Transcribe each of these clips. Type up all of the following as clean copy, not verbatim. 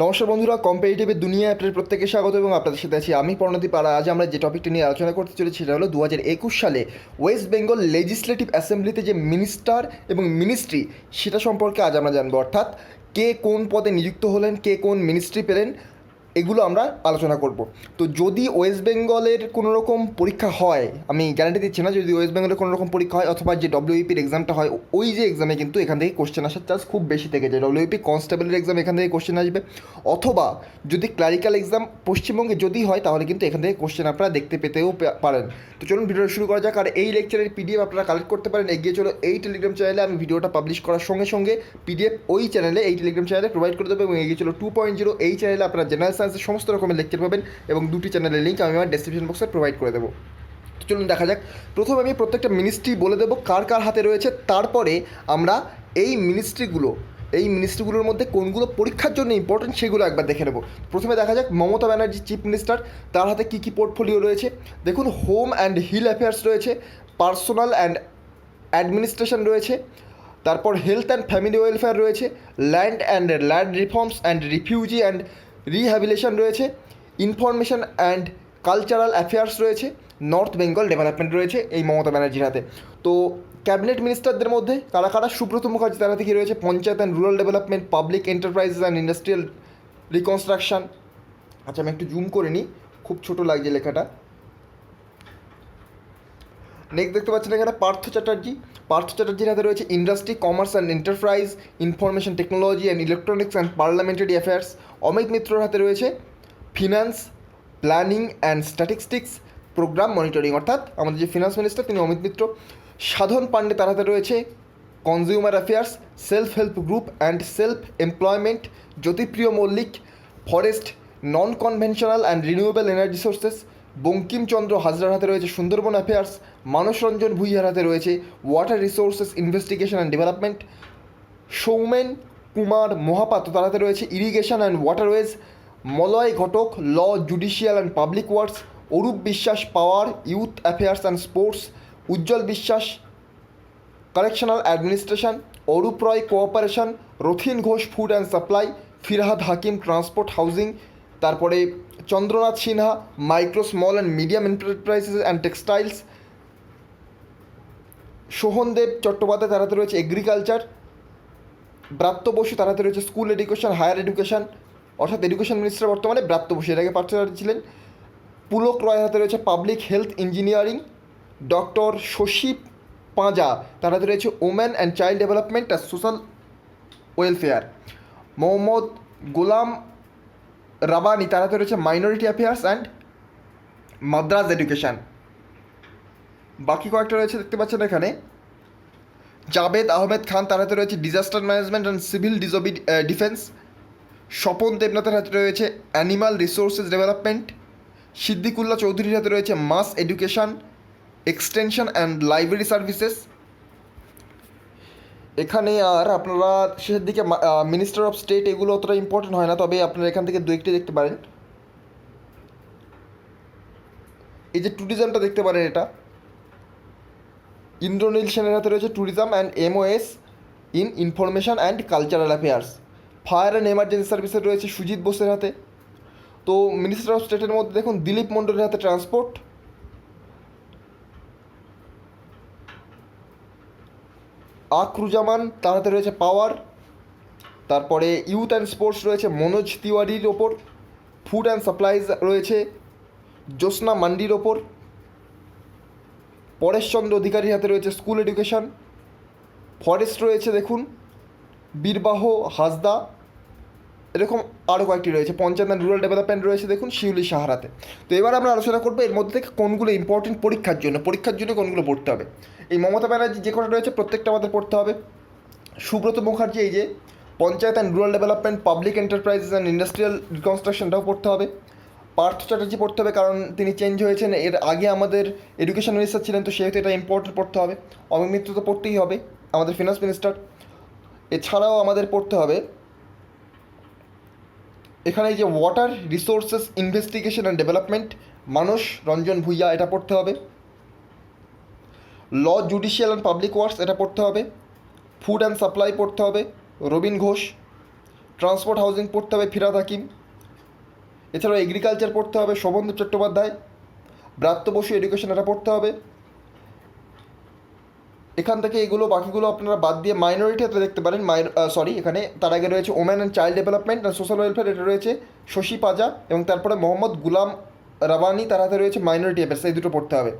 নমস্কার বন্ধুরা, কম্পিটিটিভের দুনিয়ায় আপনাদের প্রত্যেকে স্বাগত এবং আপনাদের সাথে আছি আমি প্রণদীপ। আর আজ আমরা যে টপিকটা নিয়ে আলোচনা করতে চলেছি সেটা হলো 2021 সালে ওয়েস্ট বেঙ্গল লেজিসলেটিভ অ্যাসেম্বলিতে যে মিনিস্টার এবং মিনিস্ট্রি সেটা সম্পর্কে আজ আমরা জানবো। অর্থাৎ কে কোন পদে নিযুক্ত হলেন, কে কোন মিনিস্ট্রি পেলেন, এগুলো আমরা আলোচনা করব। তো যদি ওয়েস্ট বেঙ্গলের কোনো রকম পরীক্ষা হয়, আমি গ্যারান্টি দিচ্ছি না, যদি ওয়েস্ট বেঙ্গলের কোনো রকম পরীক্ষা হয় অথবা যে ডব্লিউপির এক্সামটা হয়, ওই যে এক্সামে কিন্তু এখান থেকে কোশ্চেন আসার চান্স খুব বেশি থেকে যায়। ডব্লিউপি কনস্টেবলের এক্সাম এখান থেকে কোশ্চেন আসবে, অথবা যদি ক্লারিক্যাল এক্সাম পশ্চিমবঙ্গে যদি হয় তাহলে কিন্তু এখান থেকে কোশ্চেন আপনারা দেখতে পেতেও পারেন। তো চলুন ভিডিওটা শুরু করা যাক। আর এই লেকচারের পিডিএফ আপনারা কালেক্ট করতে পারেন এগিয়ে চলো এই টেলিগ্রাম চ্যানেলে। আমি ভিডিওটা পাবলিশ করার সঙ্গে সঙ্গে পিডিএফ ওই চ্যানেলে, এই টেলিগ্রাম চ্যানেলে প্রোভাইড করে দেবো। এবং এগিয়ে চলো 2.0 এই চ্যানেলে আপনারা জেনারেল সায়েন্সের সমস্ত রকমের লেকচার পাবেন এবং দুটি চ্যানেলের লিঙ্ক আমি আমার ডেসক্রিপশন বক্সে প্রোভাইড করে দেবো। তো চলুন দেখা যাক। প্রথমে আমি প্রত্যেকটা মিনিস্ট্রি বলে দেবো কার কার হাতে রয়েছে, তারপরে আমরা এই মিনিস্ট্রিগুলোর মধ্যে কোনগুলো পরীক্ষার জন্য ইম্পর্টেন্ট সেগুলো একবার দেখে নেব। প্রথমে দেখা যাক মমতা ব্যানার্জি চিফ মিনিস্টার, তার হাতে কী কী পোর্টফোলিও রয়েছে। দেখুন, হোম অ্যান্ড হিল অ্যাফেয়ার্স রয়েছে, পার্সোনাল অ্যান্ড অ্যাডমিনিস্ট্রেশন রয়েছে, তারপর হেলথ অ্যান্ড ফ্যামিলি ওয়েলফেয়ার রয়েছে, land reforms and refugee and rehabilitation রয়েছে, ইনফরমেশন অ্যান্ড কালচারাল অ্যাফেয়ার্স রয়েছে, নর্থ বেঙ্গল ডেভেলপমেন্ট রয়েছে এই মমতা ব্যানার্জির হাতে। তো ক্যাবিনেট মিনিস্টারদের মধ্যে কারা কারা? সুব্রত মুখার্জি, তার হাতে কী রয়েছে? Panchayat and rural development, public enterprises and industrial reconstruction. আচ্ছা, আমি একটু জুম করে নিই, খুব ছোটো লাগছে লেখাটা। নেক্সট দেখতে পাচ্ছেন এখানে পার্থ চ্যাটার্জির হাতে রয়েছে industry, commerce and enterprise, information technology and electronics and parliamentary affairs. Amit মিত্রর হাতে রয়েছে finance, planning and statistics, programme monitoring. অর্থাৎ আমাদের যে ফিনান্স মিনিস্টার তিনি অমিত মিত্র। সাধন পান্ডে, তার হাতে রয়েছে consumer affairs, self help group and self employment. Jyotipriya Mallick, forest, non conventional and renewable energy sources. Bankimchandra হাজরার হাতে রয়েছে সুন্দরবন অ্যাফেয়ার্স। মানস রঞ্জন ভূঁইয়ার হাতে রয়েছে water resources investigation and development. Soumen Kumar Mahapatra, তার হাতে রয়েছে irrigation and waterways. Malay Ghatak, law, judicial and public works. Arup Biswas, power, youth affairs and sports. Ujjwal Biswas, correctional administration. Arup Roy, cooperation. Rathin Ghosh, food and supply. Firhad Hakim, transport housing. তারপরে Chandranath Sinha, micro small and medium enterprises and textiles. Sohandev Chattopadhyay, তার হাতে রয়েছে agriculture. Bratya Basu, তার হাতে রয়েছে স্কুল এডুকেশন, হায়ার এডুকেশন। অর্থাৎ education minister বর্তমানে ব্রাত্য বসু, এর আগে পার্থ চ্যাটার্জি ছিলেন। পুলক রয়ের হাতে রয়েছে public health engineering. Doctor Shashi Panja, তার হাতে রয়েছে ওমেন অ্যান্ড চাইল্ড ডেভেলপমেন্ট আর সোশ্যাল ওয়েলফেয়ার। মোহাম্মদ গোলাম রাবানি, তার হাতে রয়েছে minority affairs and madrasah education. বাকি কয়েকটা রয়েছে দেখতে পাচ্ছেন এখানে। জাভেদ আহমেদ খান, তার হাতে রয়েছে disaster management and civil defence. Swapan দেবনাথের হাতে রয়েছে অ্যানিমাল রিসোর্সেস ডেভেলপমেন্ট। সিদ্দিকুল্লাহ চৌধুরীর হাতে রয়েছে mass education, extension and library services. এখানে আর আপনারা শেষের দিকে মিনিস্টার অফ স্টেট, এগুলো অতটা ইম্পর্টেন্ট হয় না, তবে আপনারা এখান থেকে দু একটি দেখতে পারেন। এই যে ট্যুরিজমটা দেখতে পারেন, এটা ইন্দ্রনীল সেনের হাতে রয়েছে tourism and MoS in information and cultural affairs. Fire and emergency সার্ভিসের রয়েছে সুজিত বোসের হাতে। তো মিনিস্টার অফ স্টেটের মধ্যে দেখুন দিলীপ মণ্ডলের হাতে ট্রান্সপোর্ট। আকরুজামান, তার হাতে রয়েছে পাওয়ার। তারপরে ইউথ অ্যান্ড স্পোর্টস রয়েছে মনোজ তিওয়ারির ওপর। ফুড অ্যান্ড সাপ্লাইজ রয়েছে জ্যোৎস্না মান্ডির ওপর। পরেশচন্দ্র অধিকারীর হাতে রয়েছে স্কুল এডুকেশন। ফরেস্ট রয়েছে দেখুন বীরবাহ হাসদা, এরকম আরও কয়েকটি রয়েছে। পঞ্চায়েত অ্যান্ড রুরাল ডেভেলপমেন্ট রয়েছে দেখুন শিউলি সাহারাতে। তো এবার আমরা আলোচনা করবো এর মধ্যে থেকে কোনগুলো ইম্পর্টেন্ট পরীক্ষার জন্য কোনগুলো পড়তে হবে। এই মমতা ব্যানার্জি যে কটা রয়েছে প্রত্যেকটা আমাদের পড়তে হবে। সুব্রত মুখার্জি, এই যে panchayat and rural development, public enterprises and industrial রিকনস্ট্রাকশনটাও পড়তে হবে। পার্থ চ্যাটার্জি পড়তে হবে, কারণ তিনি চেঞ্জ হয়েছেন, এর আগে আমাদের এডুকেশন মিনিস্টার ছিলেন, তো সেহেতু এটা ইম্পর্টেন্ট পড়তে হবে। অমিত মিত্র তো পড়তেই হবে, আমাদের ফিনান্স মিনিস্টার। এছাড়াও আমাদের পড়তে হবে এখানে এই যে water resources investigation and development, Manas Ranjan Bhuiya, এটা পড়তে হবে। Law, judicial and public works, এটা পড়তে হবে। ফুড অ্যান্ড সাপ্লাই পড়তে হবে রবীন ঘোষ। ট্রান্সপোর্ট হাউজিং পড়তে হবে ফিরহাদ হাকিম। এছাড়াও এগ্রিকালচার পড়তে হবে শোভনদেব চট্টোপাধ্যায়। ব্রাত্য বসু এডুকেশন এটা পড়তে হবে। এখান থেকে এগুলো বাকিগুলো আপনারা বাদ দিয়ে মাইনরিটি এটা দেখতে পারেন। এখানে তার আগে রয়েছে women and child development and social welfare, এটা রয়েছে শশী পাজা, এবং তারপরে মোহাম্মদ গুলাম রাবানি, তার হাতে রয়েছে মাইনরিটি অ্যাফেয়ার্স, এই দুটো পড়তে হবে।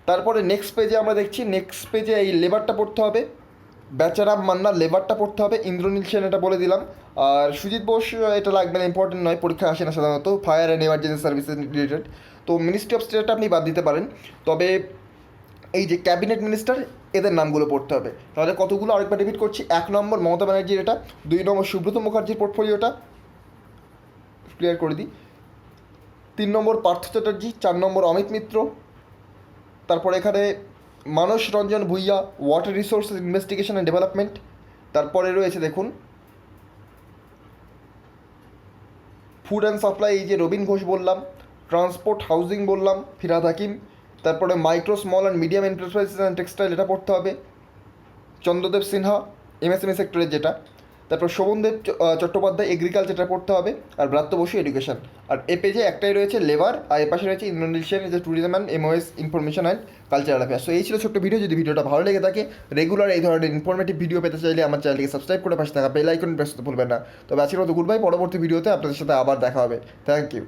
তারপরে নেক্সট পেজে আমরা দেখছি, নেক্সট পেজে এই লেবারটা পড়তে হবে, বেচারাম মান্নার লেবারটা পড়তে হবে, ইন্দ্রনীল সেন এটা বলে দিলাম। আর সুজিত বোস এটা লাগবে না, ইম্পর্টেন্ট নয়, পরীক্ষা আসে না সাধারণত, fire and emergency services related. তো মিনিস্ট্রি অফ স্টেটটা আপনি বাদ দিতে পারেন। তবে এই যে ক্যাবিনেট মিনিস্টার, এদের নামগুলো পড়তে হবে। তাহলে কতগুলো আরেকবার রিপিট করছি, 1 নম্বর মমতা ব্যানার্জির, এটা 2 নম্বর সুব্রত মুখার্জির পোর্টফোলিওটা ক্লিয়ার করে দিই, 3 নম্বর পার্থ চ্যাটার্জি, 4 নম্বর অমিত মিত্র, তারপরে এখানে Manas Ranjan Bhuiya water resources investigation and development, তারপরে রয়েছে দেখুন ফুড অ্যান্ড সাপ্লাই, এই যে রবীন ঘোষ বললাম, ট্রান্সপোর্ট হাউজিং বললাম ফিরহাদ হাকিম, তারপরে micro small and medium enterprises and textile এটা পড়তে হবে চন্দ্রদেব সিনহা, এমএসএমই সেক্টরের যেটা, তারপর শোভনদেব চট্টোপাধ্যায় এগ্রিকালচার এটা পড়তে হবে, আর ব্রাত্য বসু এডুকেশন। আর এ পেজে একটাই রয়েছে লেবার, আর এ পাশে রয়েছে ইন্দ্রনীল সেন, যে tourism and MoS information and cultural affairs. So এই ছিল ছোট্ট ভিডিও। যদি ভিডিওটা ভালো লেগে থাকে, রেগুলার এই ধরনের ইনফরমেটিভ ভিডিও পেতে চাইলে আমার চ্যানেলকে সাবস্ক্রাইব করে পাশে থাকা বেল আইকন প্রেস করতে ভুলবেন না। তবে আজকের মতো গুড বাই, পরবর্তী ভিডিওতে আপনাদের সাথে আবার দেখা হবে। Thank you.